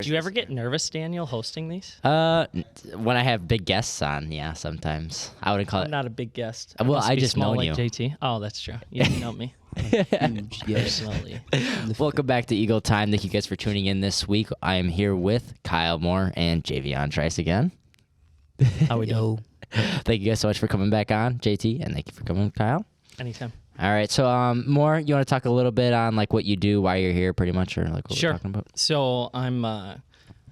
Do you ever get nervous, Daniel, hosting these? When I have big guests on, yeah, sometimes. I wouldn't call I'm it. not a big guest. Well, must I be just small known like you. JT. Oh, that's true. You know me. Huge, yes. Personally. Welcome back to Eagle Time. Thank you guys for tuning in this week. I am here with Kyle Moore and Javion Trice again. How we doing? Thank you guys so much for coming back on, JT, and thank you for coming, Kyle. Anytime. All right, so Moore, you want to talk a little bit on like what you do, why you're here, pretty much, or like what Sure. we're talking about? So I'm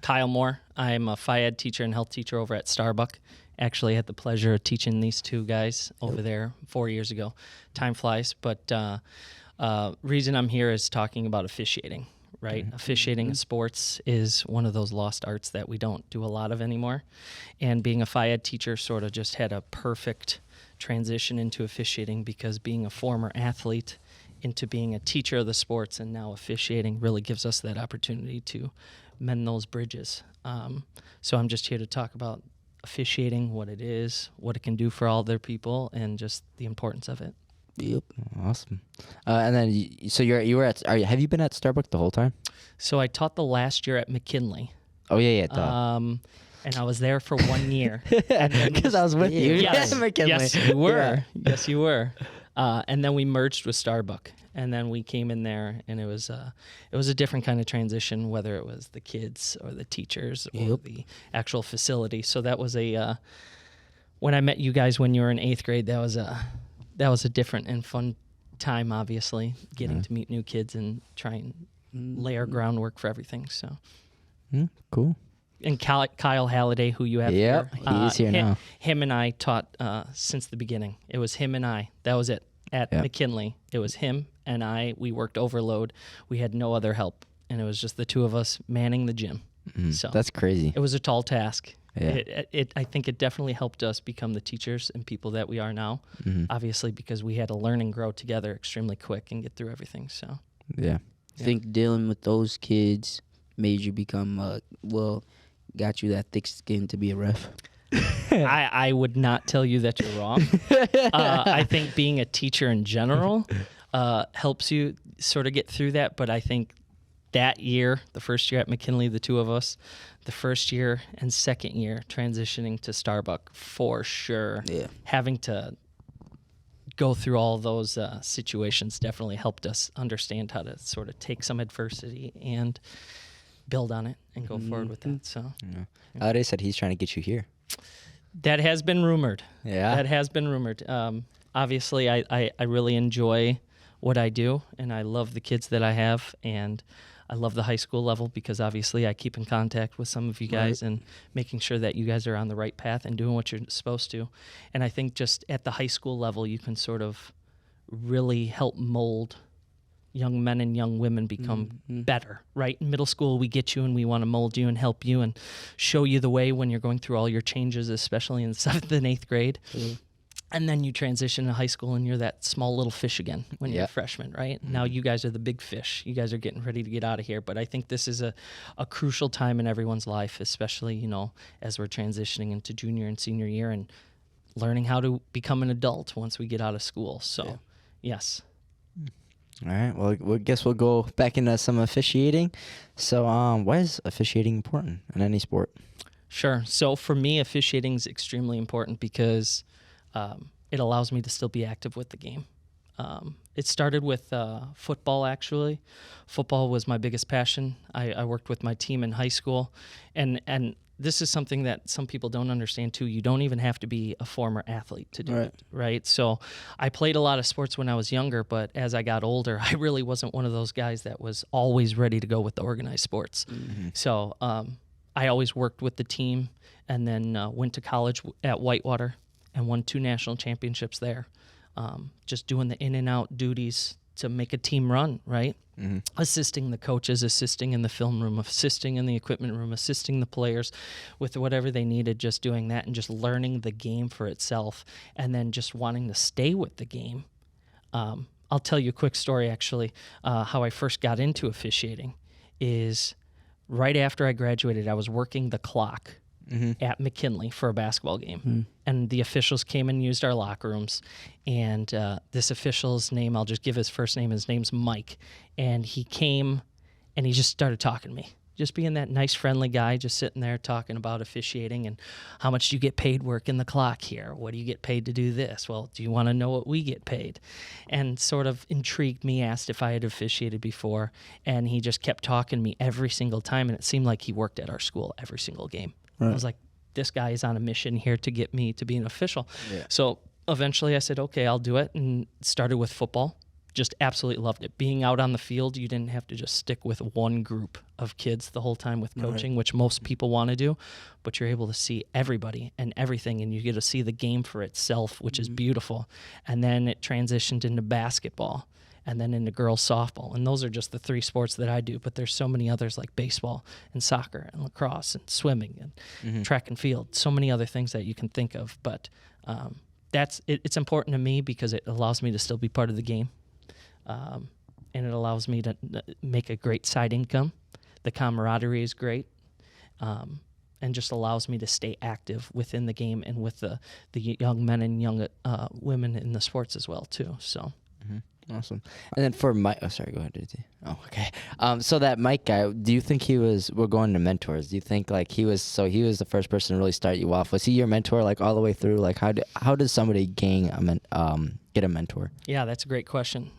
Kyle Moore. I'm a Phy-Ed teacher and health teacher over at Starbuck. Actually, I had the pleasure of teaching these two guys over there 4 years ago. Time flies, but reason I'm here is talking about officiating, right? Mm-hmm. Officiating in sports is one of those lost arts that we don't do a lot of anymore. And being a Phy-Ed teacher sort of just had a perfect transition into officiating because being a former athlete into being a teacher of the sports and now officiating really gives us that opportunity to mend those bridges. So I'm just here to talk about officiating, what it is, what it can do for all their people, and just the importance of it. Yep. Awesome. And then, so have you been at Starbucks the whole time? So I taught the last year at McKinley. Oh, yeah. And I was there for 1 year. Because I was with you. Yes, McKinley. yes, you were. Yeah. Yes, you were. And then we merged with Starbuck. And then we came in there, and it was a different kind of transition, whether it was the kids or the teachers or the actual facility. So that was when I met you guys when you were in 8th grade, that was a different and fun time, obviously, getting to meet new kids and try and lay our groundwork for everything. So, Cool. And Kyle Halliday, who you have here. He's here now. Him and I taught since the beginning. It was him and I. That was it. At McKinley, it was him and I. We worked overload. We had no other help. And it was just the two of us manning the gym. So That's crazy. it was a tall task. Yeah. I think it definitely helped us become the teachers and people that we are now, obviously, because we had to learn and grow together extremely quick and get through everything. So Yeah. I think dealing with those kids made you become, got you that thick skin to be a ref. I would not tell you that you're wrong. I think being a teacher in general helps you sort of get through that. But I think that year, the first year at McKinley, the two of us, the first year and second year transitioning to Starbuck, for sure. Yeah. Having to go through all those situations definitely helped us understand how to sort of take some adversity and build on it and go forward with that. So They said he's trying to get you here. that has been rumored. Yeah. That has been rumored. Obviously, I really enjoy what I do, and I love the kids that I have, and I love the high school level because obviously I keep in contact with some of you guys and making sure that you guys are on the right path and doing what you're supposed to. And I think just at the high school level, you can sort of really help mold young men and young women become better, right? In middle school, we get you and we want to mold you and help you and show you the way when you're going through all your changes, especially in 7th and 8th grade. And then you transition to high school and you're that small little fish again when you're a freshman, right? Now you guys are the big fish. You guys are getting ready to get out of here. But I think this is a crucial time in everyone's life, especially, as we're transitioning into junior and senior year and learning how to become an adult once we get out of school. So, yes. All right. Well, I guess we'll go back into some officiating. So, why is officiating important in any sport? Sure. So for me, officiating is extremely important because it allows me to still be active with the game. It started with football, actually. Football was my biggest passion. I worked with my team in high school, and this is something that some people don't understand, too. You don't even have to be a former athlete to do it, right? So I played a lot of sports when I was younger, but as I got older, I really wasn't one of those guys that was always ready to go with the organized sports. So I always worked with the team and then went to college at Whitewater and won 2 national championships there, just doing the in and out duties to make a team run, right? Assisting the coaches, assisting in the film room, assisting in the equipment room, assisting the players with whatever they needed, just doing that and just learning the game for itself and then just wanting to stay with the game. I'll tell you a quick story, actually. How I first got into officiating is right after I graduated, I was working the clock at McKinley for a basketball game. And the officials came and used our locker rooms. And this official's name, I'll just give his first name. His name's Mike. And he came and he just started talking to me. just being that nice, friendly guy, just sitting there talking about officiating and how much do you get paid working the clock here? What do you get paid to do this? Well, do you want to know what we get paid? And sort of intrigued me, asked if I had officiated before, and he just kept talking to me every single time, and it seemed like he worked at our school every single game. Right. I was like, this guy is on a mission here to get me to be an official. Yeah. So eventually I said, okay, I'll do it, and started with football. Just absolutely loved it. Being out on the field, you didn't have to just stick with one group of kids the whole time with coaching, which most people want to do, but you're able to see everybody and everything, and you get to see the game for itself, which is beautiful. And then it transitioned into basketball and then into girls softball. And those are just the 3 sports that I do, but there's so many others like baseball and soccer and lacrosse and swimming and track and field, so many other things that you can think of. But it's important to me because it allows me to still be part of the game. And it allows me to make a great side income. The camaraderie is great, and just allows me to stay active within the game and with the young men and young women in the sports as well too. So. Awesome. And then for Mike, oh, sorry, go ahead, DT. Oh, okay. So that Mike guy, do you think we're going to mentors. Do you think like he was the first person to really start you off? Was he your mentor like all the way through? Like how does somebody get a mentor? Yeah, that's a great question.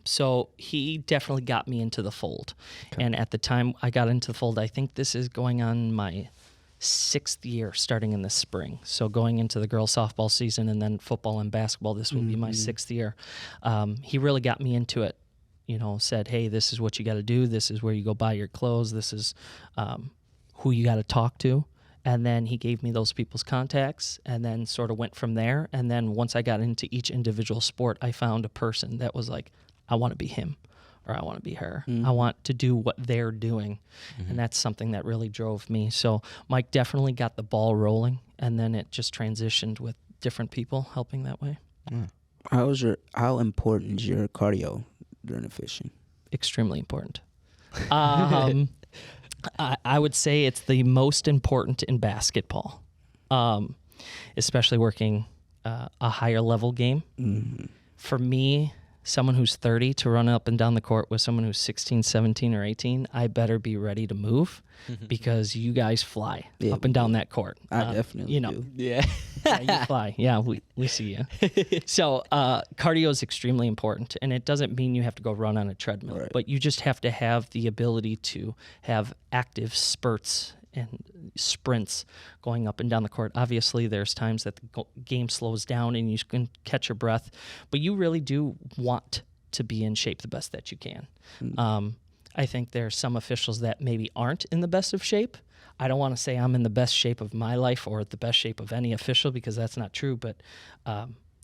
So he definitely got me into the fold. Okay. And at the time I got into the fold, I think this is going on my 6th year starting in the spring. So going into the girls softball season and then football and basketball, this will be my 6th year. He really got me into it, said, hey, this is what you got to do. This is where you go buy your clothes. This is who you got to talk to. And then he gave me those people's contacts and then sort of went from there. And then once I got into each individual sport, I found a person that was like, I want to be him. Or I want to be her. I want to do what they're doing. And that's something that really drove me. So Mike definitely got the ball rolling, and then it just transitioned with different people helping that way. How important is your cardio during fishing? Extremely important. I would say it's the most important in basketball, especially working a higher level game. For me, someone who's 30 to run up and down the court with someone who's 16, 17, or 18, I better be ready to move because you guys fly up and down that court. I definitely do. Yeah, you fly. Yeah, we see you. So cardio is extremely important, and it doesn't mean you have to go run on a treadmill, but you just have to have the ability to have active spurts and sprints going up and down the court. Obviously, there's times that the game slows down and you can catch your breath, but you really do want to be in shape the best that you can. I think there are some officials that maybe aren't in the best of shape. I don't want to say I'm in the best shape of my life or the best shape of any official because that's not true, but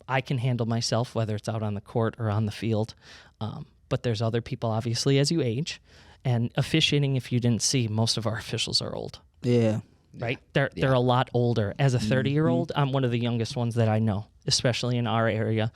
I can handle myself, whether it's out on the court or on the field. But there's other people, obviously, as you age. And officiating, if you didn't see, most of our officials are old. Yeah. Right? They're a lot older. As a 30-year-old, I'm one of the youngest ones that I know, especially in our area.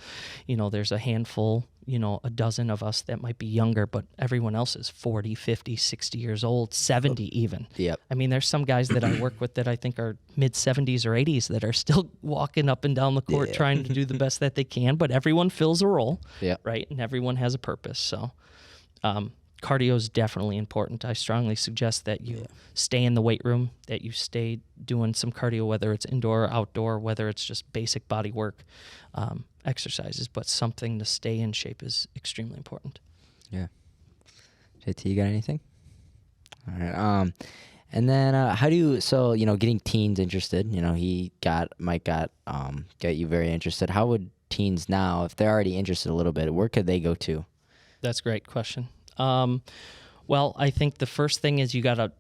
There's a handful, a dozen of us that might be younger, but everyone else is 40, 50, 60 years old, 70 even. Yep. I mean, there's some guys that I work with that I think are mid-70s or 80s that are still walking up and down the court trying to do the best that they can, but everyone fills a role, right? And everyone has a purpose. So cardio is definitely important. I strongly suggest that you stay in the weight room, that you stay doing some cardio, whether it's indoor or outdoor, whether it's just basic body work, exercises, but something to stay in shape is extremely important. Yeah. JT, you got anything? All right. And then how do you, getting teens interested, Mike got you very interested. How would teens now, if they're already interested a little bit, where could they go to? That's a great question. Well, I think the first thing is you gotta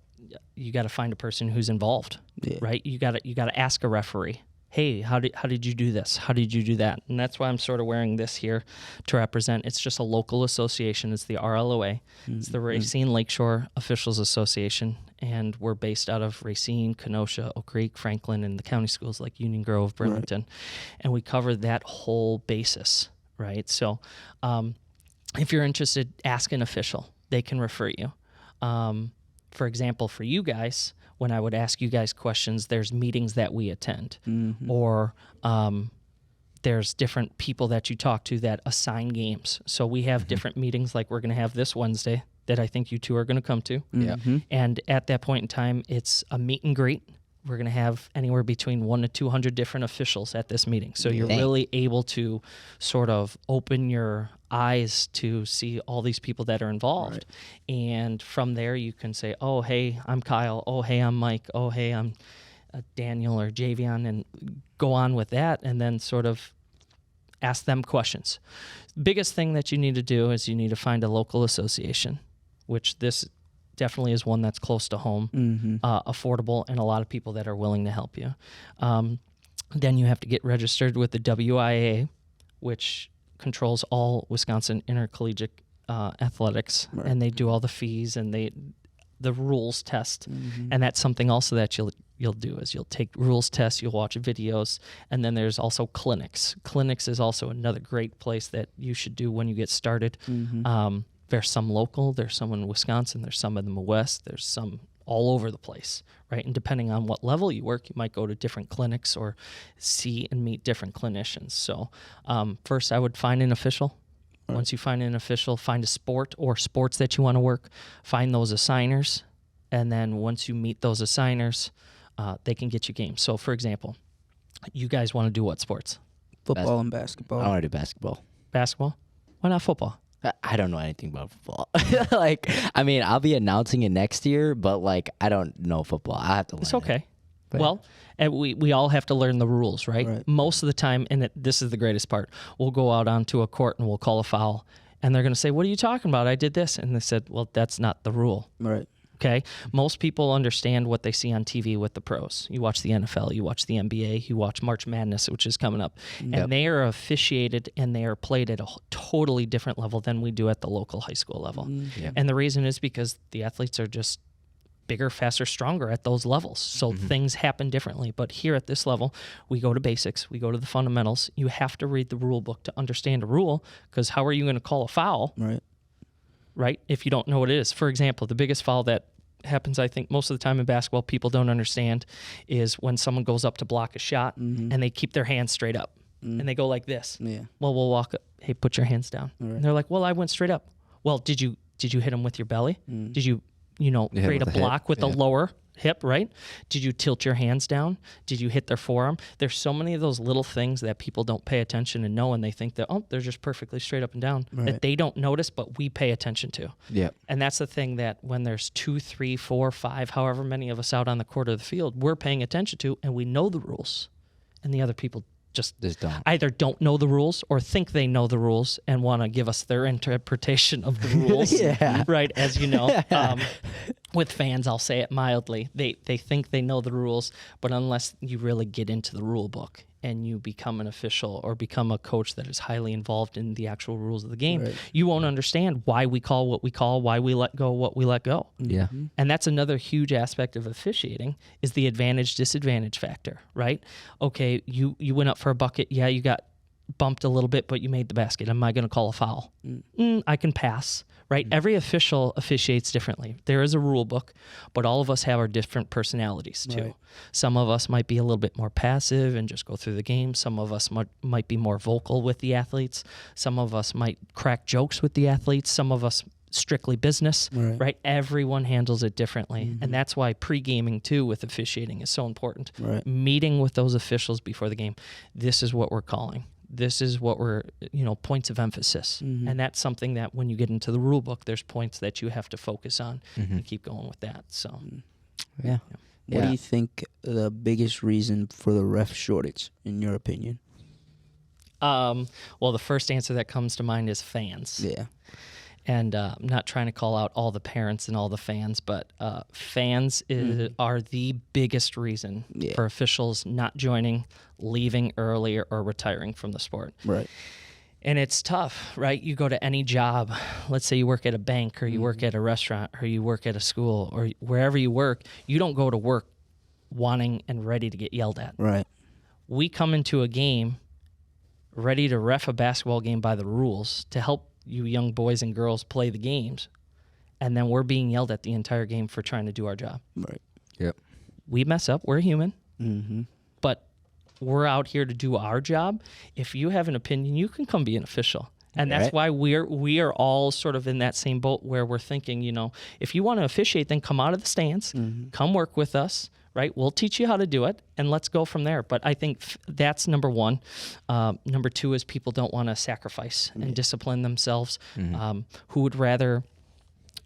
find a person who's involved, right? You gotta ask a referee, hey, how did you do this? How did you do that? And that's why I'm sort of wearing this here to represent. It's just a local association. It's the RLEA. It's the Racine Lakeshore Officials Association, and we're based out of Racine, Kenosha, Oak Creek, Franklin, and the county schools like Union Grove, Burlington, and we cover that whole basis, right? So, if you're interested, ask an official. They can refer you. For example, for you guys, when I would ask you guys questions, there's meetings that we attend, or there's different people that you talk to that assign games. So we have different meetings, like we're going to have this Wednesday. that I think you two are going to come to. Mhm. And at that point in time, it's a meet and greet. We're going to have anywhere between 100 to 200 different officials at this meeting. So you're Dang. really able to sort of open your eyes to see all these people that are involved. And from there, you can say, oh, hey, I'm Kyle. Oh, hey, I'm Mike. Oh, hey, I'm Daniel or Javion, and go on with that, and then sort of ask them questions. Biggest thing that you need to do is you need to find a local association, which this definitely is one that's close to home, affordable, and a lot of people that are willing to help you. Then you have to get registered with the WIA, which controls all Wisconsin intercollegiate athletics, and they do all the fees and the rules test. And that's something also that you'll do is you'll take rules tests, you'll watch videos, and then there's also clinics. Clinics is also another great place that you should do when you get started. There's some local, there's some in Wisconsin, there's some in the West, there's some all over the place, right? And depending on what level you work, you might go to different clinics or see and meet different clinicians. So first I would find an official. Once you find an official, find a sport or sports that you want to work, find those assigners, and then once you meet those assigners, they can get you games. So for example, you guys want to do what sports? Football and basketball. I want to do basketball. Basketball? Why not football? I don't know anything about football. Like, I mean, I'll be announcing it next year, but like, I don't know football. I have to learn. It's okay. But- Well, and we all have to learn the rules, right? Right. Most of the time, and this is the greatest part, we'll go out onto a court and we'll call a foul, and they're going to say, what are you talking about? I did this. And they said, well, that's not the rule. Right. Okay. Most people understand what they see on TV with the pros. You watch the NFL, you watch the NBA, you watch March Madness, which is coming up. And they are officiated and they are played at a totally different level than we do at the local high school level. And the reason is because the athletes are just bigger, faster, stronger at those levels. So things happen differently. But here at this level, we go to basics, we go to the fundamentals. You have to read the rule book to understand a rule, because how are you going to call a foul? Right? If you don't know what it is. For example, the biggest foul that happens, I think, most of the time in basketball, people don't understand, is when someone goes up to block a shot and they keep their hands straight up and they go like this. Well, we'll walk up, hey, put your hands down. And they're like, well, I went straight up. Well, did you hit them with your belly? Did you create a with the block hip. with the lower hip, right? Did you tilt your hands down? Did you hit their forearm? There's so many of those little things that people don't pay attention and know, and they think that, oh, they're just perfectly straight up and down, that they don't notice, but we pay attention to. And that's the thing, that when there's 2, 3, 4, 5, however many of us out on the court of the field, we're paying attention to, and we know the rules, and the other people just don't. either don't know the rules or think they know the rules and want to give us their interpretation of the rules. Right, as you know. With fans, I'll say it mildly. They think they know the rules, but unless you really get into the rule book and you become an official or become a coach that is highly involved in the actual rules of the game, you won't understand why we call what we call, why we let go what we let go. And that's another huge aspect of officiating, is the advantage-disadvantage factor, right? Okay, you went up for a bucket. Yeah, you got bumped a little bit, but you made the basket. Am I going to call a foul? I can pass. Right? Every official officiates differently. There is a rule book, but all of us have our different personalities too. Some of us might be a little bit more passive and just go through the game. Some of us might be more vocal with the athletes. Some of us might crack jokes with the athletes. Some of us strictly business, right? Everyone handles it differently. And that's why pre-gaming too with officiating is so important. Meeting with those officials before the game. This is what we're calling. This is what we're, points of emphasis. And that's something that when you get into the rule book, there's points that you have to focus on and keep going with that. So, What do you think the biggest reason for the ref shortage, in your opinion? Well, the first answer that comes to mind is fans. And I'm not trying to call out all the parents and all the fans, but fans are the biggest reason for officials not joining, leaving early, or retiring from the sport. And it's tough, right? You go to any job. Let's say you work at a bank, or you work at a restaurant, or you work at a school, or wherever you work. You don't go to work wanting and ready to get yelled at. We come into a game ready to ref a basketball game by the rules to help you young boys and girls play the games, and then we're being yelled at the entire game for trying to do our job. We mess up. We're human. But we're out here to do our job. If you have an opinion, you can come be an official. And that's Right. why we are all sort of in that same boat where we're thinking, if you want to officiate, then come out of the stands, come work with us, right? We'll teach you how to do it, and let's go from there. But I think that's number one. Number two is people don't want to sacrifice and discipline themselves. Who would rather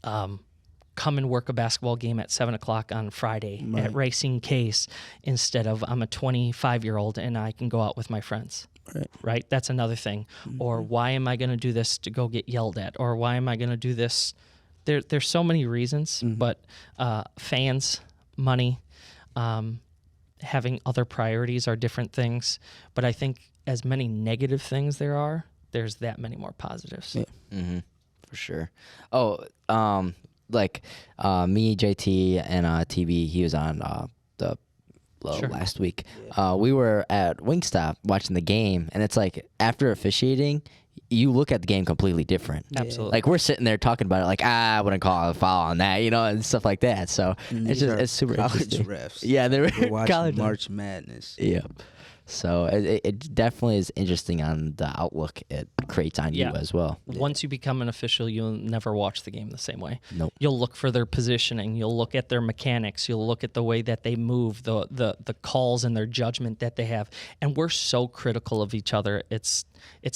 come and work a basketball game at 7 o'clock on Friday at Racine Case instead of I'm a 25-year-old and I can go out with my friends. Right? That's another thing. Or why am I going to do this to go get yelled at? Or why am I going to do this? There's so many reasons, but fans, money, having other priorities are different things. But I think as many negative things there's that many more positives. Yeah. For sure. Oh, like me, JT, and TB, he was on the last week. We were at Wingstop watching the game, and it's like after officiating, you look at the game completely different. Absolutely. Like we're sitting there talking about it, like I wouldn't call a foul on that, and stuff like that. So it's super college interesting. refs. Yeah, they were We're watching college March Madness. Yeah. So it definitely is interesting on the outlook it creates on you as well. Once you become an official, you'll never watch the game the same way. Nope. You'll look for their positioning. You'll look at their mechanics. You'll look at the way that they move, the calls and their judgment that they have. And we're so critical of each other. It's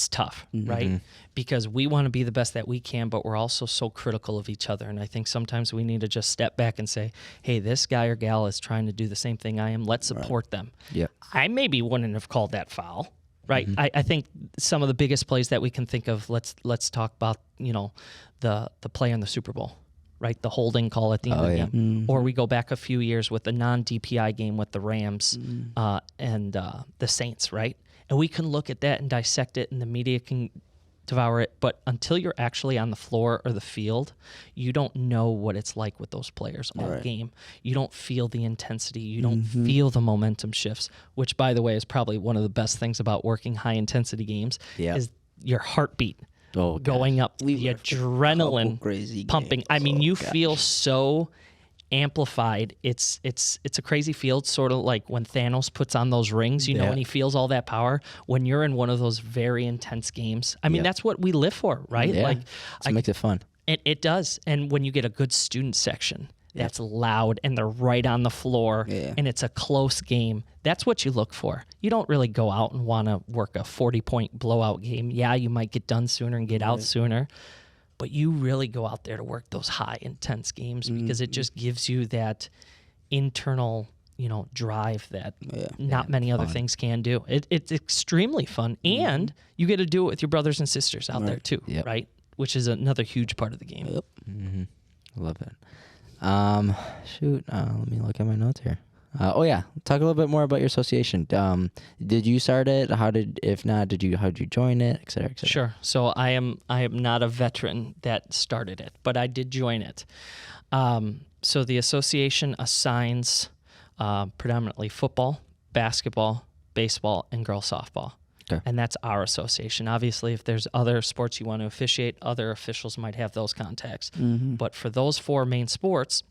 tough, right? Because we want to be the best that we can, but we're also so critical of each other. And I think sometimes we need to just step back and say, hey, this guy or gal is trying to do the same thing I am. Let's support them. Yeah. I maybe wouldn't have called that foul, right? I think some of the biggest plays that we can think of, let's talk about, the play in the Super Bowl, right? The holding call at the end of the game. Or we go back a few years with the non-DPI game with the Rams and the Saints, right? And we can look at that and dissect it, and the media can devour it. But until you're actually on the floor or the field, you don't know what it's like with those players all game. You don't feel the intensity. You don't feel the momentum shifts, which, by the way, is probably one of the best things about working high-intensity games is your heartbeat going up, the adrenaline crazy pumping. games. I mean, you feel so amplified. It's a crazy field, sort of like when Thanos puts on those rings, and he feels all that power. When you're in one of those very intense games, I mean, that's what we live for, right? Yeah. Like, It makes it fun. It does. And when you get a good student section that's loud and they're right on the floor and it's a close game, that's what you look for. You don't really go out and want to work a 40-point blowout game. Yeah, you might get done sooner and get out sooner, but you really go out there to work those high, intense games because it just gives you that internal, drive that not many other things can do. It's extremely fun, and you get to do it with your brothers and sisters out there too, right? Which is another huge part of the game. Yep. I love it. Let me look at my notes here. Talk a little bit more about your association. Did you start it? If not, how did you join it, et cetera, et cetera? Sure. So I am not a veteran that started it, but I did join it. So the association assigns predominantly football, basketball, baseball, and girls softball. Okay. And that's our association. Obviously, if there's other sports you want to officiate, other officials might have those contacts. But for those four main sports,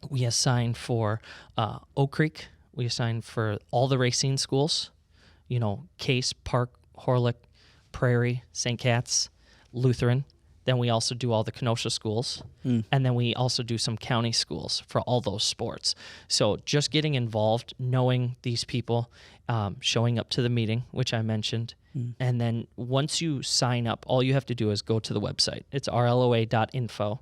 we assign for Oak Creek. We assign for all the Racine schools, Case, Park, Horlick, Prairie, St. Cat's, Lutheran. Then we also do all the Kenosha schools. And then we also do some county schools for all those sports. So just getting involved, knowing these people, showing up to the meeting, which I mentioned. And then once you sign up, all you have to do is go to the website. It's rloa.info.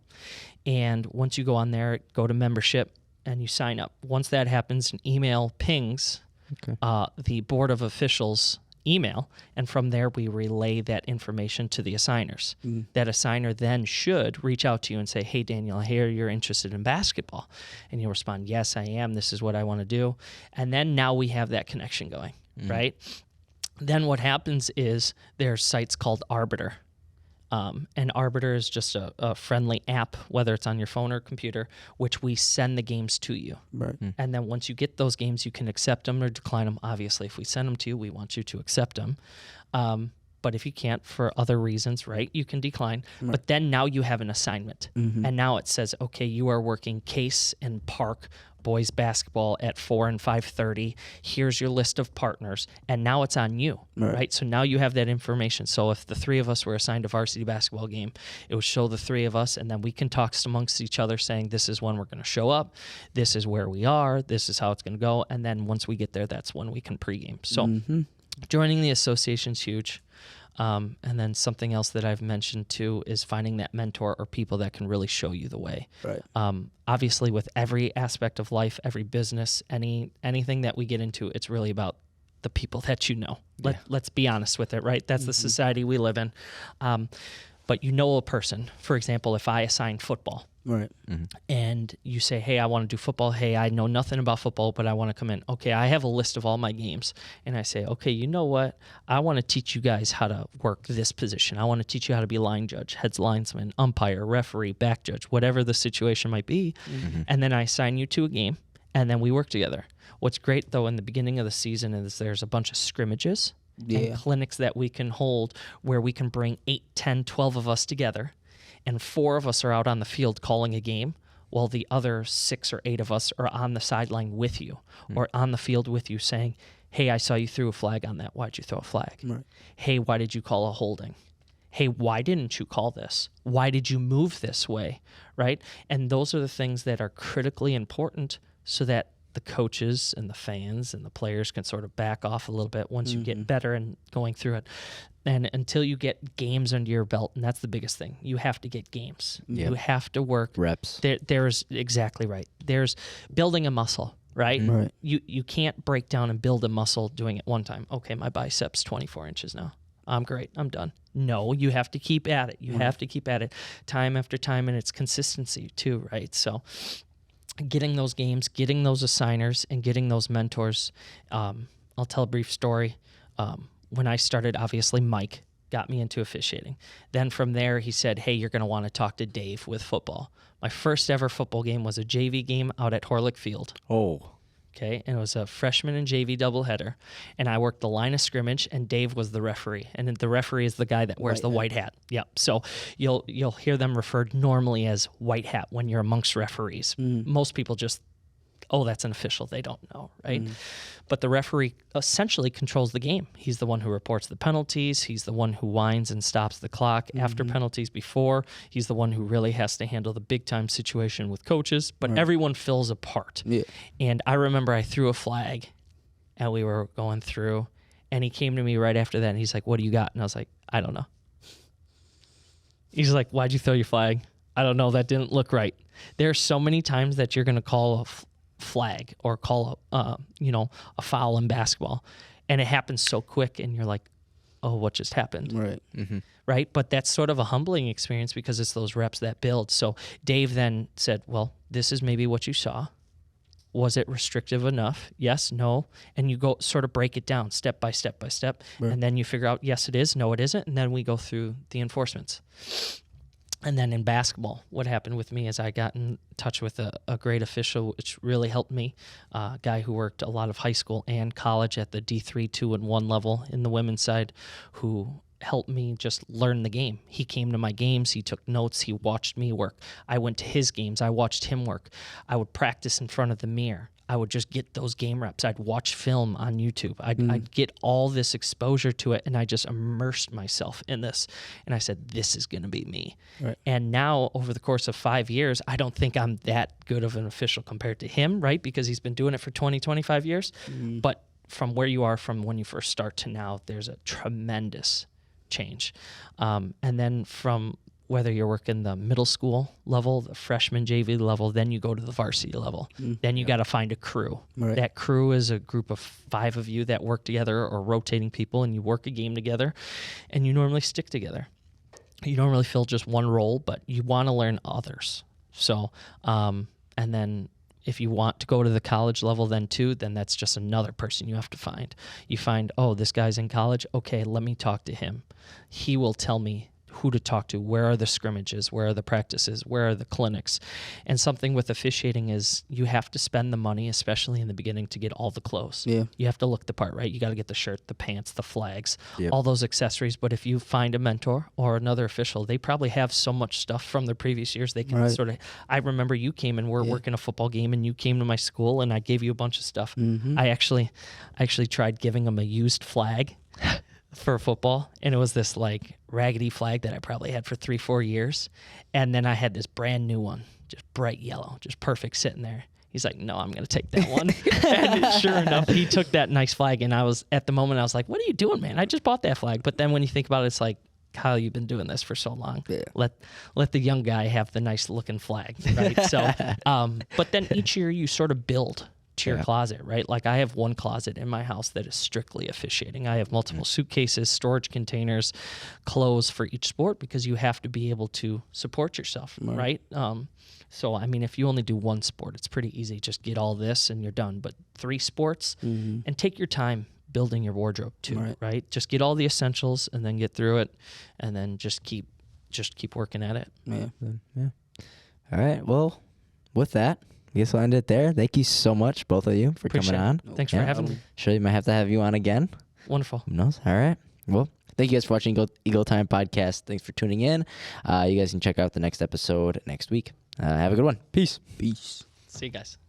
And once you go on there, go to membership, and you sign up. Once that happens, an email pings the Board of Officials email, and from there we relay that information to the assigners. That assigner then should reach out to you and say, hey, Daniel, I hear you're interested in basketball. And you'll respond, yes, I am. This is what I want to do. And then now we have that connection going, right? Then what happens is there's sites called Arbiter. And Arbiter is just a friendly app, whether it's on your phone or computer, which we send the games to you. Right. And then once you get those games, you can accept them or decline them. Obviously, if we send them to you, we want you to accept them. But if you can't for other reasons, right, you can decline. Right. But then now you have an assignment. Mhm. And now it says, okay, you are working Case and Park boys basketball at 4 and 5:30. Here's your list of partners. And now it's on you, right? So now you have that information. So if the three of us were assigned a varsity basketball game, it would show the three of us, and then we can talk amongst each other saying, this is when we're going to show up. This is where we are. This is how it's going to go. And then once we get there, that's when we can pregame. So joining the association is huge. And then something else that I've mentioned too is finding that mentor or people that can really show you the way. Right. Obviously, with every aspect of life, every business, anything that we get into, it's really about the people that you know. Let's be honest with it, right? That's the society we live in. But you know a person. For example, if I assign football, Right. and you say, hey, I want to do football. Hey, I know nothing about football, but I want to come in. Okay, I have a list of all my games. And I say, okay, you know what? I want to teach you guys how to work this position. I want to teach you how to be line judge, heads linesman, umpire, referee, back judge, whatever the situation might be. And then I assign you to a game, and then we work together. What's great, though, in the beginning of the season is there's a bunch of scrimmages and clinics that we can hold where we can bring 8, 10, 12 of us together, and 4 of us are out on the field calling a game, while the other 6 or 8 of us are on the sideline with you or on the field with you saying, hey, I saw you threw a flag on that. Why'd you throw a flag? Right. Hey, why did you call a holding? Hey, why didn't you call this? Why did you move this way? Right? And those are the things that are critically important so that the coaches and the fans and the players can sort of back off a little bit once you get better and going through it. And until you get games under your belt, and that's the biggest thing, you have to get games. You have to work. Reps. There's exactly right. There's building a muscle, right? Right. You can't break down and build a muscle doing it one time. Okay, my bicep's 24 inches now. I'm great. I'm done. No, you have to keep at it. You have to keep at it time after time, and it's consistency too, right? So getting those games, getting those assigners, and getting those mentors. I'll tell a brief story. When I started, obviously, Mike got me into officiating. Then from there, he said, hey, you're going to want to talk to Dave with football. My first ever football game was a JV game out at Horlick Field. Oh. Okay, and it was a freshman and JV doubleheader. And I worked the line of scrimmage, and Dave was the referee. And the referee is the guy that wears the white hat. Yep. So you'll hear them referred normally as white hat when you're amongst referees. Most people just, oh, that's an official. They don't know, right? But the referee essentially controls the game. He's the one who reports the penalties. He's the one who winds and stops the clock after penalties before. He's the one who really has to handle the big-time situation with coaches. But everyone fills a part. Yeah. And I remember I threw a flag, and we were going through, and he came to me right after that, and he's like, what do you got? And I was like, I don't know. He's like, why'd you throw your flag? I don't know. That didn't look right. There are so many times that you're going to call a flag or call a foul in basketball, and it happens so quick, and you're like, oh, what just happened? Right. Right? But that's sort of a humbling experience because it's those reps that build. So Dave then said, well, this is maybe what you saw. Was it restrictive enough? Yes, no. And you go sort of break it down step by step by step. Right. And then you figure out, yes, it is, no, it isn't. And then we go through the enforcements. And then in basketball, what happened with me is I got in touch with a great official, which really helped me, a guy who worked a lot of high school and college at the D3, 2, and 1 level in the women's side, who helped me just learn the game. He came to my games. He took notes. He watched me work. I went to his games. I watched him work. I would practice in front of the mirror. I would just get those game reps. I'd watch film on YouTube. I'd get all this exposure to it, and I just immersed myself in this. And I said, this is going to be me. Right. And now, over the course of 5 years, I don't think I'm that good of an official compared to him, right? Because he's been doing it for 20, 25 years. But from where you are from when you first start to now, there's a tremendous change. And then from whether you're working the middle school level, the freshman JV level, then you go to the varsity level. Then you got to find a crew. Right. That crew is a group of 5 of you that work together or rotating people, and you work a game together, and you normally stick together. You don't really fill just one role, but you want to learn others. So, and then if you want to go to the college level then too, then that's just another person you have to find. You find, oh, this guy's in college. Okay, let me talk to him. He will tell me who to talk to, where are the scrimmages, where are the practices, where are the clinics. And something with officiating is you have to spend the money, especially in the beginning, to get all the clothes. Yeah. You have to look the part, right? You got to get the shirt, the pants, the flags, Yep. all those accessories. But if you find a mentor or another official, they probably have so much stuff from the previous years. They can Right. sort of, I remember you came and we're working a football game and you came to my school and I gave you a bunch of stuff. Mm-hmm. I actually tried giving them a used flag for football, and it was this like raggedy flag that I probably had for 3-4 years, and then I had this brand new one, just bright yellow, just perfect, sitting there. He's like, no, I'm going to take that one. And sure enough, he took that nice flag, and I was, at the moment, I was like, what are you doing, man? I just bought that flag. But then when you think about it, it's like, Kyle, you've been doing this for so long. Yeah. Let the young guy have the nice looking flag, right? So, but then each year you sort of build to your closet, right? Like I have one closet in my house that is strictly officiating. I have multiple suitcases, storage containers, clothes for each sport because you have to be able to support yourself, right? So, I mean, if you only do one sport, it's pretty easy. Just get all this and you're done. But 3 sports, and take your time building your wardrobe too, right? Just get all the essentials and then get through it, and then just keep working at it. Yeah. All right. Well, with that, I guess we'll end it there. Thank you so much, both of you, for Appreciate coming it. on. Thanks for having me. Sure, you might have to have you on again. Wonderful. Who knows? All right. Well, thank you guys for watching Eagle Time Podcast. Thanks for tuning in. You guys can check out the next episode next week. Have a good one. Peace. Peace. See you guys.